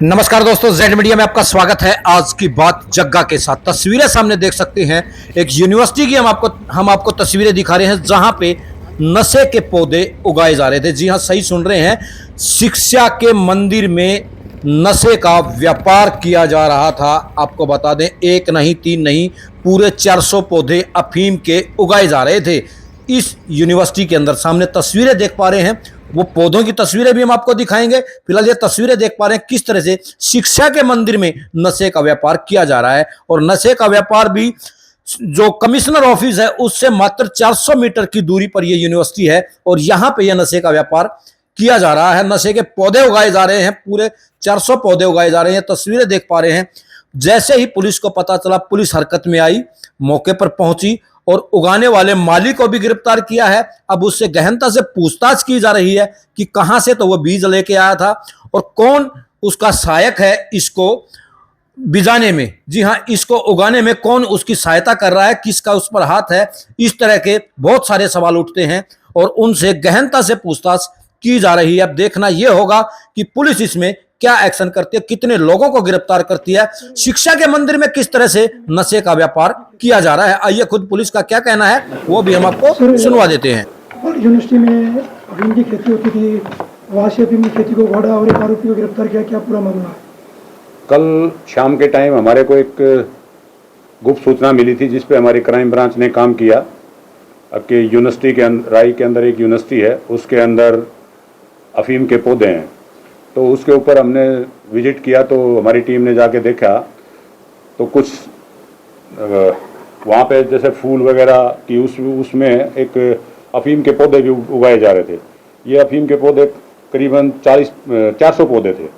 नमस्कार दोस्तों, Z media में आपका स्वागत है। आज की बात जग्गा के साथ। तस्वीरें सामने देख सकते हैं। एक यूनिवर्सिटी की हम आपको तस्वीरें दिखा रहे हैं जहां पे नशे के पौधे उगाए जा रहे थे। जी हां, सही सुन रहे हैं। शिक्षा के मंदिर में नशे का व्यापार किया जा रहा था। आपको बता दें, एक नहीं तीन नहीं, पूरे 400 पौधे अफीम के उगाए जा रहे थे इस यूनिवर्सिटी के अंदर। सामने तस्वीरें देख पा रहे हैं, वो पौधों की तस्वीरें भी हम आपको दिखाएंगे। फिलहाल ये तस्वीरें देख पा रहे हैं किस तरह से शिक्षा के मंदिर में नशे का व्यापार किया जा रहा है। और नशे का व्यापार भी जो कमिश्नर ऑफिस है उससे मात्र 400 मीटर की दूरी पर यह यूनिवर्सिटी है और यहां पे यह नशे का व्यापार किया जा रहा है। नशे के पौधे उगाए जा रहे हैं, पूरे 400 पौधे उगाए जा रहे हैं। तस्वीरें देख पा रहे हैं। जैसे ही पुलिस को पता चला, पुलिस हरकत में आई, मौके पर पहुंची और उगाने वाले माली को भी गिरफ्तार किया है। अब उससे गहनता से पूछताछ की जा रही है कि कहां से तो वह बीज लेके आया था और कौन उसका सहायक है इसको बिजाने में। जी हां, इसको उगाने में कौन उसकी सहायता कर रहा है, किसका उस पर हाथ है। इस तरह के बहुत सारे सवाल उठते हैं और उनसे गहनता से पूछताछ की जा रही है। अब देखना यह होगा कि पुलिस इसमें क्या एक्शन करती है, कितने लोगों को गिरफ्तार करती है, शिक्षा के मंदिर में किस तरह से नशे का व्यापार किया जा रहा है। आइए खुद पुलिस का क्या कहना है वो भी हम आपको सुनवा देते हैं। यूनिवर्सिटी में अफीम की खेती होती थी, वहाँ से अफीम की खेती को उखाड़ा और एक आरोपी को गिरफ्तार किया। क्या पूरा मामला है? कल शाम के टाइम हमारे को एक गुप्त सूचना मिली थी जिस पे हमारी क्राइम ब्रांच ने काम किया कि यूनिवर्सिटी के राई के अंदर एक यूनिवर्सिटी है, उसके अंदर अफीम के पौधे हैं। तो उसके ऊपर हमने विजिट किया तो हमारी टीम ने जाके देखा तो कुछ वहाँ पे जैसे फूल वगैरह की उसमें एक अफीम के पौधे भी उगाए जा रहे थे। ये अफीम के पौधे करीबन 400 पौधे थे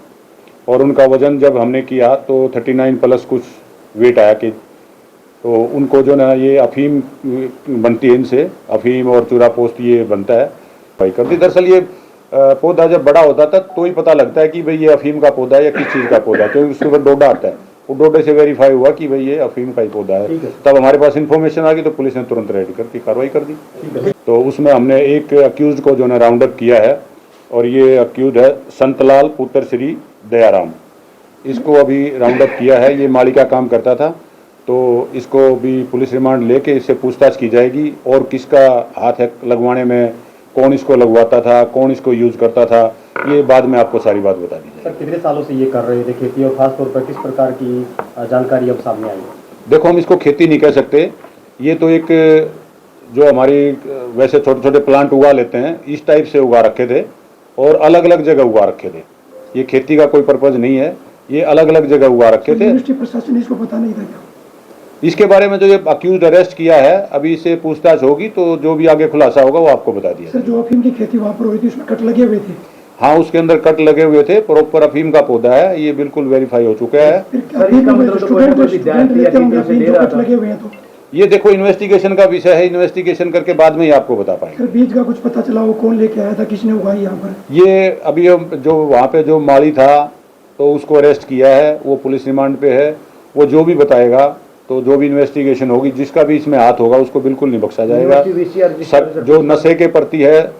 और उनका वजन जब हमने किया तो 39 प्लस कुछ वेट आया कि तो उनको जो ना ये अफीम बनती है, इनसे अफीम और चूरा पोस्ट ये बनता है भाई करती। दरअसल ये पौधा जब बड़ा होता था तो ही पता लगता है कि भाई ये अफीम का पौधा है या किस चीज़ का पौधा है, क्योंकि उसके ऊपर डोडा आता है। वो डोडे से वेरीफाई हुआ कि भाई ये अफीम का ही पौधा है। तब हमारे पास इन्फॉर्मेशन आ गई तो पुलिस ने तुरंत रेडी करके कार्रवाई कर दी। तो उसमें हमने एक अक्यूज को जो है राउंड अप किया है और ये अक्यूज है संतलाल पुत्र श्री दयाराम। इसको अभी राउंड अप किया है। ये माली का काम करता था तो इसको भी पुलिस रिमांड लेके इससे पूछताछ की जाएगी और किसका हाथ है लगवाने में, कौन इसको लगवाता था, कौन इसको यूज करता था, ये बाद में आपको सारी बात बता दी जाएगी। सर, कितने सालों से ये कर रहे थे खेती और खास तौर पर किस प्रकार की जानकारी अब सामने आई है? देखो, हम इसको खेती नहीं कह सकते। ये तो एक जो हमारी वैसे छोटे छोटे प्लांट उगा लेते हैं, इस टाइप से उगा रखे थे और अलग अलग जगह उगा रखे थे। ये खेती का कोई पर्पज नहीं है, ये अलग अलग जगह उगा रखे थे। यूनिवर्सिटी प्रशासन ने इसको पता नहीं था क्या? इसके बारे में जो ये अक्यूज अरेस्ट किया है, अभी इससे पूछताछ होगी तो जो भी आगे खुलासा होगा वो आपको बता दिया। सर, जो अफीम की खेती वहाँ पर हुई थी उसमें कट लगे हुए थे? हाँ, उसके अंदर कट लगे हुए थे। प्रॉपर अफीम का पौधा है, ये बिल्कुल वेरीफाई हो चुका है। ये देखो इन्वेस्टिगेशन का विषय है, इन्वेस्टिगेशन करके बाद में ही आपको बता पाएंगे। बीज का कुछ पता चला वो कौन लेके आया था, किसने उगाई यहाँ पर? ये अभी जो वहाँ पे जो माली था तो उसको अरेस्ट किया है, वो पुलिस रिमांड पे है। वो जो भी बताएगा तो जो भी इन्वेस्टिगेशन होगी, जिसका भी इसमें हाथ होगा उसको बिल्कुल नहीं बख्शा जाएगा। जो नशे के प्रति है,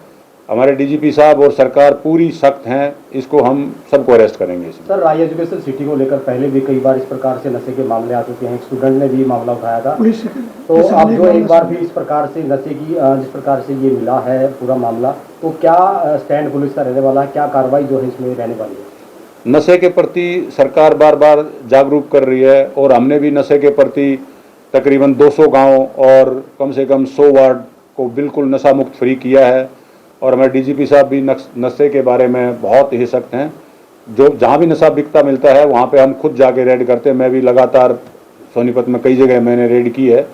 हमारे डीजीपी साहब और सरकार पूरी सख्त हैं, इसको हम सबको अरेस्ट करेंगे। सर, राय एजुकेशन सिटी को लेकर पहले भी कई बार इस प्रकार से नशे के मामले आ चुके हैं। एक स्टूडेंट ने भी मामला उठाया था, तो अब जो एक बार भी इस प्रकार से नशे की जिस प्रकार से ये मिला है पूरा मामला, तो क्या स्टैंड पुलिस का रहने वाला है, क्या कार्रवाई जो है इसमें रहने वाली है? नशे के प्रति सरकार बार बार जागरूक कर रही है और हमने भी नशे के प्रति तकरीबन 200 गांव और कम से कम 100 वार्ड को बिल्कुल नशा मुक्त फ्री किया है। और हमारे डीजीपी साहब भी नशे के बारे में बहुत ही सख्त हैं। जो जहां भी नशा बिकता मिलता है वहां पे हम खुद जाके रेड करते हैं। मैं भी लगातार सोनीपत में कई जगह मैंने रेड की है।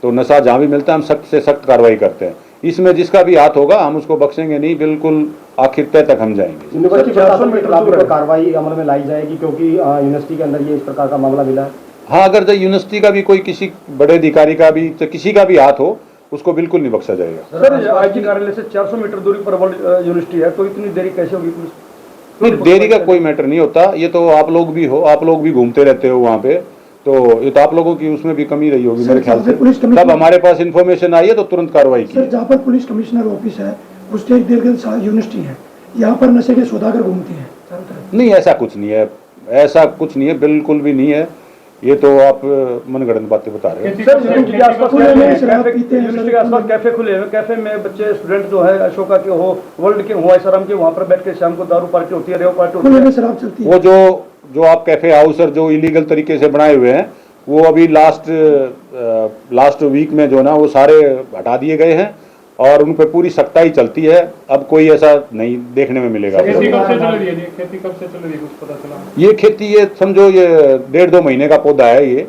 तो नशा जहां भी मिलता है हम सख्त से सख्त कार्रवाई करते हैं। इसमें जिसका भी हाथ होगा हम उसको बख्शेंगे नहीं, बिल्कुल आखिर तय तक हम जाएंगे। यूनिवर्सिटी प्रशासन के खिलाफ कार्रवाई अमल में लाई जाएगी क्योंकि यूनिवर्सिटी के अंदर ये इस प्रकार का मामला मिला है। हाँ, अगर जो यूनिवर्सिटी का भी कोई किसी बड़े अधिकारी का भी तो किसी का भी हाथ हो उसको बिल्कुल नहीं बख्शा जाएगा। सर, आईजी कार्यालय से 400 मीटर दूरी पर यूनिवर्सिटी है, तो इतनी देरी कैसे होगी पुलिस? नहीं, देरी का कोई मैटर नहीं होता। ये तो आप लोग भी हो, आप लोग भी घूमते रहते हो वहाँ पे, तो ये तो आप लोगों की उसमें भी कमी रही होगी मेरे ख्याल से। तब हमारे पास इन्फॉर्मेशन आई है तो तुरंत कार्रवाई की। जहाँ पर पुलिस कमिश्नर ऑफिस है उसके एक यूनिवर्सिटी है, यहाँ पर नशे के सौदागर घूमते हैं। नहीं, ऐसा कुछ नहीं है। ऐसा कुछ नहीं है, बिल्कुल भी नहीं है। ये तो आप मनगढ़ंत बातें बता रहे हैं। सर यूनिवर्सिटी के आसपास खुले में कैफे- शराब पीते हैं, यूनिवर्सिटी के आसपास कैफे खुले हुए, कैफे में बच्चे स्टूडेंट जो है अशोका के हो, वर्ल्ड के हो, ऐसाराम के, वहाँ पर बैठ के शाम को दारू पार्टी होती है, रेव पार्टी होती खुले है। में शराब चलती है। वो जो आप कैफे हाउस और जो इलीगल तरीके से बनाए हुए हैं, वो अभी लास्ट वीक में जो ना वो सारे हटा दिए गए हैं और उन पर पूरी सख्ताई चलती है। अब कोई ऐसा नहीं देखने में मिलेगा। खेती कब से चल रही है जी? खेती कब से चल रही है, कुछ पता चला? ये खेती, ये समझो ये 1.5-2 महीने का पौधा है। ये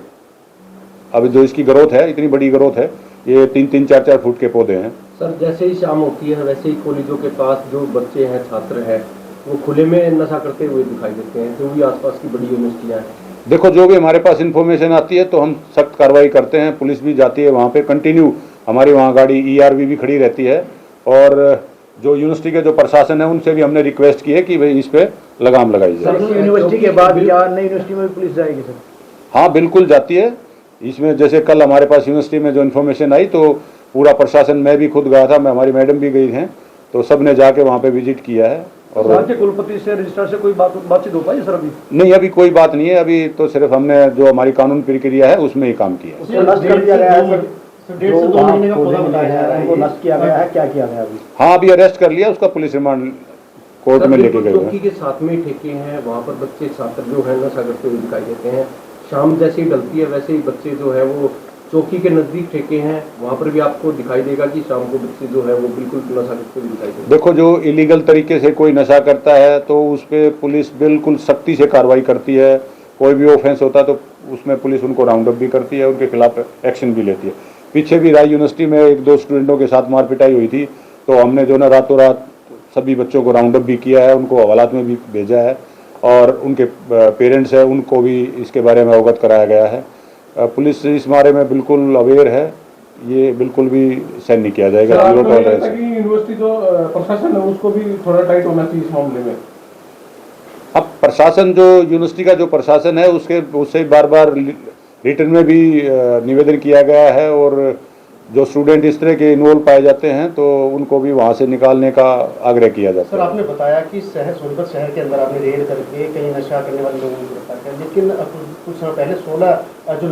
अब जो इसकी ग्रोथ है, इतनी बड़ी ग्रोथ है, ये 3-3, 4-4 फुट के पौधे हैं। सर जैसे ही शाम होती है वैसे ही कॉलेजों के पास जो बच्चे हैं, छात्र हैं, वो खुले में नशा करते हुए दिखाई देते हैं, जो भी आसपास की बड़ी यूनिवर्सिटियां हैं। देखो, जो भी हमारे पास इन्फॉर्मेशन आती है तो हम सख्त कार्रवाई करते हैं। पुलिस भी जाती है वहाँ पे, कंटिन्यू हमारी वहाँ गाड़ी ERV भी खड़ी रहती है। और जो यूनिवर्सिटी के जो प्रशासन है उनसे भी हमने रिक्वेस्ट की है कि भाई इस पे लगाम लगाई जाए। यूनिवर्सिटी के बाद क्या नई यूनिवर्सिटी में भी पुलिस जाएगी सर? हाँ, बिल्कुल जाती है। इसमें जैसे कल हमारे पास यूनिवर्सिटी में जो इन्फॉर्मेशन आई तो पूरा प्रशासन, मैं भी खुद गया था, मैं हमारी मैडम भी गई हैं, तो सब ने जाके वहाँ पे विजिट किया है। वहाँ और के कुलपति से, रजिस्ट्रार से कोई बातचीत हो पाई सर अभी? नहीं, अभी कोई बात नहीं है। अभी तो सिर्फ हमने जो हमारी कानून प्रक्रिया है उसमें ही काम किया है। उसको नष्ट कर दिया गया है सर। 1.5 से 2 महीने का पौधा बताया जा रहा है, वो नष्ट किया गया है, क्या किया गया अभी? हाँ, अभी अरेस्ट कर लिया, उसका पुलिस रिमांड कोर्ट में लेके गए चौकी हैं। के साथ में ठेके हैं, वहाँ पर बच्चे छात्र जो है नशा करते हुए दिखाई देते हैं। शाम जैसे ही ढलती है वैसे ही बच्चे जो है वो चौकी के नजदीक ठेके हैं, वहाँ पर भी आपको दिखाई देगा कि शाम को बच्चे जो है वो बिल्कुल नशा करते हुए दिखाई देते हैं। देखो, जो इलीगल तरीके से कोई नशा करता है तो उस पर पुलिस बिल्कुल सख्ती से कार्रवाई करती है। कोई भी ऑफेंस होता है तो उसमें पुलिस उनको राउंड अप भी करती है, उनके खिलाफ एक्शन भी लेती है। पीछे भी राय यूनिवर्सिटी में 1-2 स्टूडेंट्स के साथ मारपिटाई हुई थी, तो हमने जो ना रातों रात सभी बच्चों को राउंड अप भी किया है, उनको हवालात में भी भेजा है और उनके पेरेंट्स हैं उनको भी इसके बारे में अवगत कराया गया है। पुलिस इस बारे में बिल्कुल अवेयर है, ये बिल्कुल भी सहन नहीं किया जाएगा। जीरो टॉलरेंस है। यूनिवर्सिटी जो प्रशासन है उसको भी थोड़ा टाइट होना चाहिए इस मामले में। अब प्रशासन, जो यूनिवर्सिटी का जो प्रशासन है उससे बार बार रिटर्न में भी निवेदन किया गया है और जो स्टूडेंट इस तरह के इन्वॉल्व पाए जाते हैं तो उनको भी वहाँ से निकालने का आग्रह किया जाता सर है। आपने बताया कि सोनीपत शहर के अंदर आपने रेड करके कई नशा करने वाले लोगों को गिरफ्तार किया, लेकिन कुछ समय पहले 16 जो